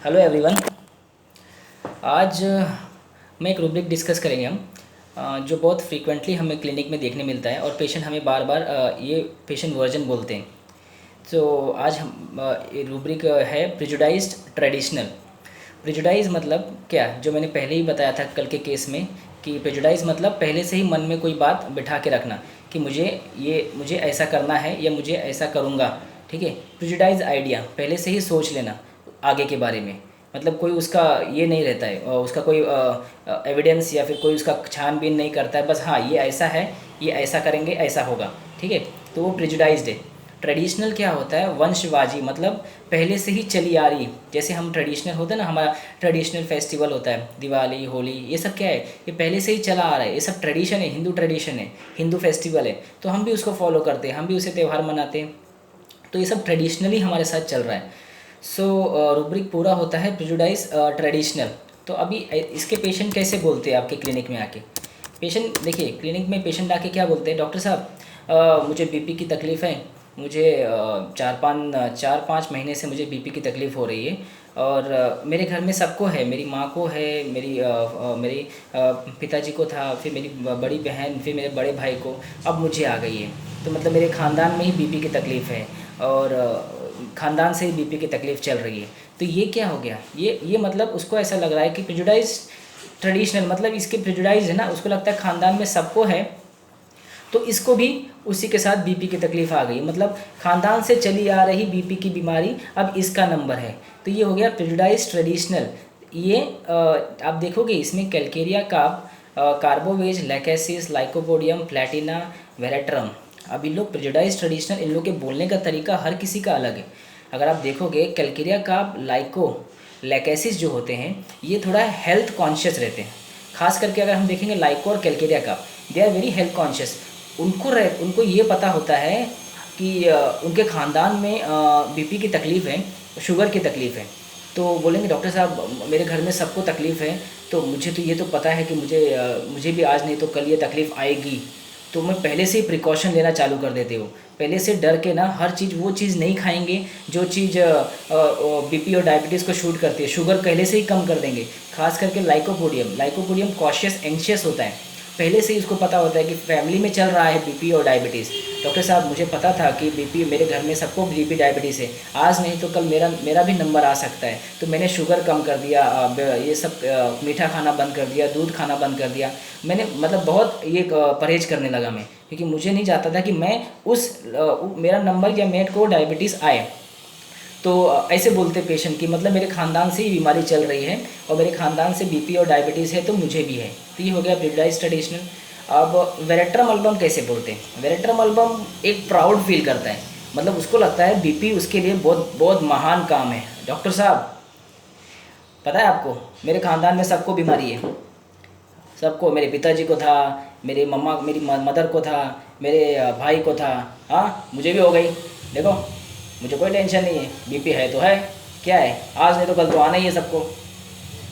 Hello everyone. आज मैं एक रूब्रिक डिस्कस करेंगे हम, जो बहुत फ्रीक्वेंटली हमें क्लिनिक में देखने मिलता है और पेशेंट हमें बार बार ये पेशेंट वर्जन बोलते हैं। तो आज हम ये रूब्रिक है प्रिजुडाइज्ड ट्रेडिशनल। प्रिजुडाइज मतलब क्या, जो मैंने पहले ही बताया था कल के केस में कि प्रिजुडाइज मतलब पहले से ही मन में कोई बात बिठा के रखना कि मुझे ऐसा करना है या मुझे ऐसा करूँगा। ठीक है, प्रिजुडाइज आइडिया, पहले से ही सोच लेना आगे के बारे में। मतलब कोई उसका ये नहीं रहता है, उसका कोई एविडेंस या फिर कोई उसका छानबीन नहीं करता है, बस हाँ ये ऐसा है, ये ऐसा करेंगे ऐसा होगा। ठीक है, तो वो प्रिजुडाइज्ड है। ट्रेडिशनल क्या होता है, वंशवाजी, मतलब पहले से ही चली आ रही। जैसे हम ट्रेडिशनल होता है ना, हमारा ट्रेडिशनल फेस्टिवल होता है दिवाली होली, ये सब क्या है, ये पहले से ही चला आ रहा है। ये सब ट्रेडिशन है, हिंदू ट्रेडिशन है, हिंदू फेस्टिवल है, तो हम भी उसको फॉलो करते हैं, हम भी उसे त्यौहार मनाते हैं। तो ये सब ट्रेडिशनली हमारे साथ चल रहा है। सो रूब्रिक पूरा होता है प्रिजुडाइज ट्रेडिशनल। तो अभी इसके पेशेंट कैसे बोलते हैं आपके क्लिनिक में आके। पेशेंट देखिए, क्लिनिक में पेशेंट आके क्या बोलते हैं, डॉक्टर साहब मुझे बीपी की तकलीफ़ है, मुझे 4-5 महीने से मुझे बीपी की तकलीफ़ हो रही है। और मेरे घर में सबको है, मेरी माँ को है, मेरी पिताजी को था, फिर मेरी बड़ी बहन, फिर मेरे बड़े भाई को, अब मुझे आ गई है। तो मतलब मेरे ख़ानदान में ही बीपी की तकलीफ़ है और ख़ानदान से ही बीपी की तकलीफ़ चल रही है। तो ये क्या हो गया, ये मतलब उसको ऐसा लग रहा है कि प्रिजुडाइज ट्रेडिशनल मतलब इसके प्रिजुडाइज है ना, उसको लगता है ख़ानदान में सबको है तो इसको भी उसी के साथ बीपी की तकलीफ़ आ गई। मतलब ख़ानदान से चली आ रही बीपी की बीमारी अब इसका नंबर है। तो ये हो गया प्रिजुडाइज ट्रेडिशनल। ये आप देखोगे इसमें Calcarea carbo veg, lachesis, lycopodium, Platina, veratrum. अब इन लोग प्रिजुडाइज ट्रेडिशनल, इन लोग के बोलने का तरीका हर किसी का अलग है। अगर आप देखोगे कैलकेरिया कार्ब, लाइको, लैकेसिस जो होते हैं ये थोड़ा हेल्थ कॉन्शियस रहते हैं। खास करके अगर हम देखेंगे लाइको और Calcarea carb, they are very health conscious. उनको ये पता होता है कि उनके ख़ानदान में बीपी की तकलीफ़ है, शुगर की तकलीफ़ है। तो बोलेंगे डॉक्टर साहब मेरे घर में सबको तकलीफ़ है, तो मुझे तो ये तो पता है कि मुझे भी आज नहीं तो कल ये तकलीफ़ आएगी। तो मैं पहले से ही प्रिकॉशन लेना चालू कर देते हो, पहले से डर के ना हर चीज़, वो चीज़ नहीं खाएंगे जो चीज़ बीपी और डायबिटीज़ को शूट करती है, शुगर पहले से ही कम कर देंगे। खास करके लाइकोपोडियम कॉशियस एंशियस होता है, पहले से ही उसको पता होता है कि फैमिली में चल रहा है बीपी और डायबिटीज़। डॉक्टर साहब मुझे पता था कि बीपी, मेरे घर में सबको बीपी डायबिटीज़ है, आज नहीं तो कल मेरा भी नंबर आ सकता है, तो मैंने शुगर कम कर दिया, ये सब मीठा खाना बंद कर दिया, दूध खाना बंद कर दिया। मैंने मतलब बहुत ये परहेज करने लगा मैं, क्योंकि मुझे नहीं चाहता था कि मैं मेरा नंबर या मेरे को डायबिटीज़ आए। तो ऐसे बोलते पेशेंट कि मतलब मेरे ख़ानदान से ही बीमारी चल रही है और मेरे ख़ानदान से बीपी और डायबिटीज़ है तो मुझे भी है। तो ये हो गया प्रिजुडाइज ट्रेडिशनल। अब वेरेट्रम अल्बम कैसे बोलते हैं, वेरेट्रम अल्बम एक प्राउड फील करता है, मतलब उसको लगता है बीपी उसके लिए बहुत बहुत महान काम है। डॉक्टर साहब पता है आपको, मेरे ख़ानदान में सबको बीमारी है, सबको, मेरे पिताजी को था, मेरी मदर को था, मेरे भाई को था, हाँ मुझे भी हो गई। देखो मुझे कोई टेंशन नहीं है, बीपी है तो है, क्या है, आज नहीं तो कल तो आना ही है सबको।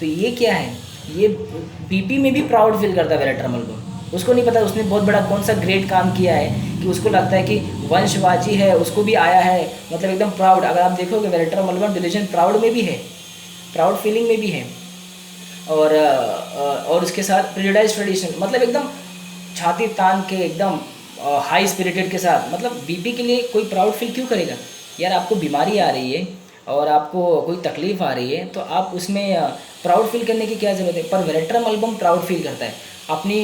तो ये क्या है, ये बीपी में भी प्राउड फील करता है वेरेट्रमल को। उसको नहीं पता उसने बहुत बड़ा कौन सा ग्रेट काम किया है कि उसको लगता है कि वंशवाजी है, उसको भी आया है, मतलब एकदम प्राउड। अगर आप देखोगे वेरेट्रमल डिलीजन प्राउड में भी है, प्राउड फीलिंग में भी है। और उसके साथ प्रिजुडाइज ट्रेडिशन, मतलब एकदम छाती तान के एकदम हाई स्पिरिटेड के साथ। मतलब बीपी के लिए कोई प्राउड फील क्यों करेगा यार, आपको बीमारी आ रही है और आपको कोई तकलीफ़ आ रही है तो आप उसमें प्राउड फील करने की क्या ज़रूरत है। पर वेरेट्रम अल्बम प्राउड फील करता है अपनी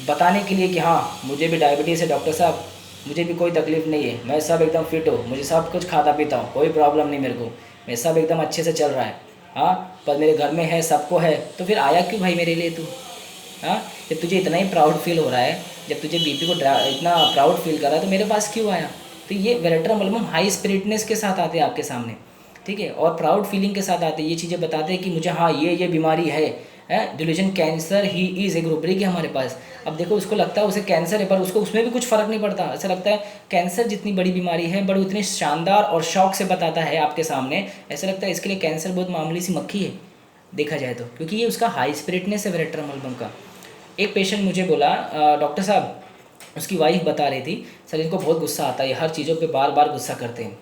बताने के लिए कि हाँ मुझे भी डायबिटीज़ है डॉक्टर साहब, मुझे भी कोई तकलीफ़ नहीं है, मैं सब एकदम फिट हूँ, मुझे सब कुछ खाता पीता हूँ, कोई प्रॉब्लम नहीं मेरे को, मैं सब एकदम अच्छे से चल रहा है। हाँ पर मेरे घर में है, सबको है, तो फिर आया क्यों भाई मेरे लिए तू। हाँ जब तुझे इतना ही प्राउड फील हो रहा है, जब तुझे बीपी को इतना प्राउड फील कर रहा है तो मेरे पास क्यों आया। तो ये वेरेट्रम अल्बम हाई स्पिरिटनेस के साथ आते हैं आपके सामने, ठीक है, और प्राउड फीलिंग के साथ आते हैं, ये चीज़ें बताते हैं कि मुझे हाँ ये बीमारी है। डिल्यूजन कैंसर ही इज़ एक रूब्रिक है हमारे पास। अब देखो उसको लगता है उसे कैंसर है, पर उसको उसमें भी कुछ फ़र्क नहीं पड़ता, ऐसा लगता है कैंसर जितनी बड़ी बीमारी है बड़ी उतनी शानदार और शौक से बताता है आपके सामने, ऐसा लगता है इसके लिए कैंसर बहुत मामूली सी मक्खी है देखा जाए तो, क्योंकि ये उसका हाई स्पिरिटनेस है वेरेट्रम अल्बम का। एक पेशेंट मुझे बोला डॉक्टर साहब, उसकी वाइफ बता रही थी सर इनको बहुत गुस्सा आता है, हर चीज़ों पे बार बार गुस्सा करते हैं।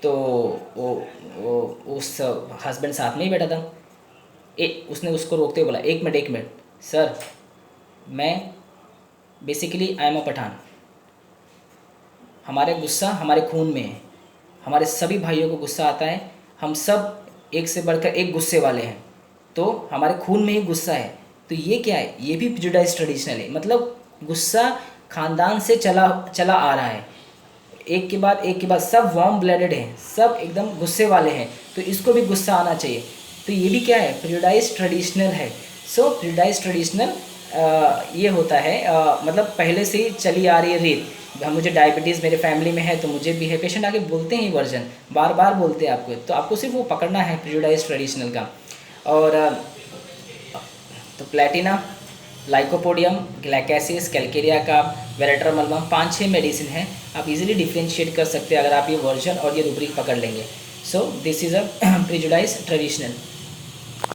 तो वो उस हस्बैंड साथ में ही बैठा था। उसने उसको रोकते हुए बोला, एक मिनट सर, मैं basically I am a Pathan, हमारे गुस्सा हमारे खून में है, हमारे सभी भाइयों को गुस्सा आता है, हम सब एक से बढ़कर एक गुस्से वाले हैं, तो हमारे खून में ही गुस्सा है। तो ये क्या है, ये भी प्रेजुडाइज ट्रेडिशनल है, मतलब गुस्सा खानदान से चला चला आ रहा है, एक के बाद सब वार्म ब्लडेड हैं, सब एकदम गुस्से वाले हैं, तो इसको भी गुस्सा आना चाहिए। तो ये भी क्या है, प्रेजुडाइज ट्रेडिशनल है। सो प्रेजुडाइज ट्रेडिशनल ये होता है, मतलब पहले से ही चली आ रही है रीत। मुझे डायबिटीज़ मेरे फैमिली में है तो मुझे भी है, पेशेंट आके बोलते हैं वर्जन, बार बार बोलते हैं आपको, तो आपको सिर्फ वो पकड़ना है प्रेजुडाइज ट्रेडिशनल का। और तो प्लेटिना, लाइकोपोडियम, ग्लाइकेसिस, कैलकेरिया का, वेरेट्रोमल्बम, 5-6 मेडिसिन हैं। आप इजीली डिफ्रेंशिएट कर सकते हैं अगर आप ये वर्जन और ये रूब्रिक पकड़ लेंगे। So this is a prejudice traditional.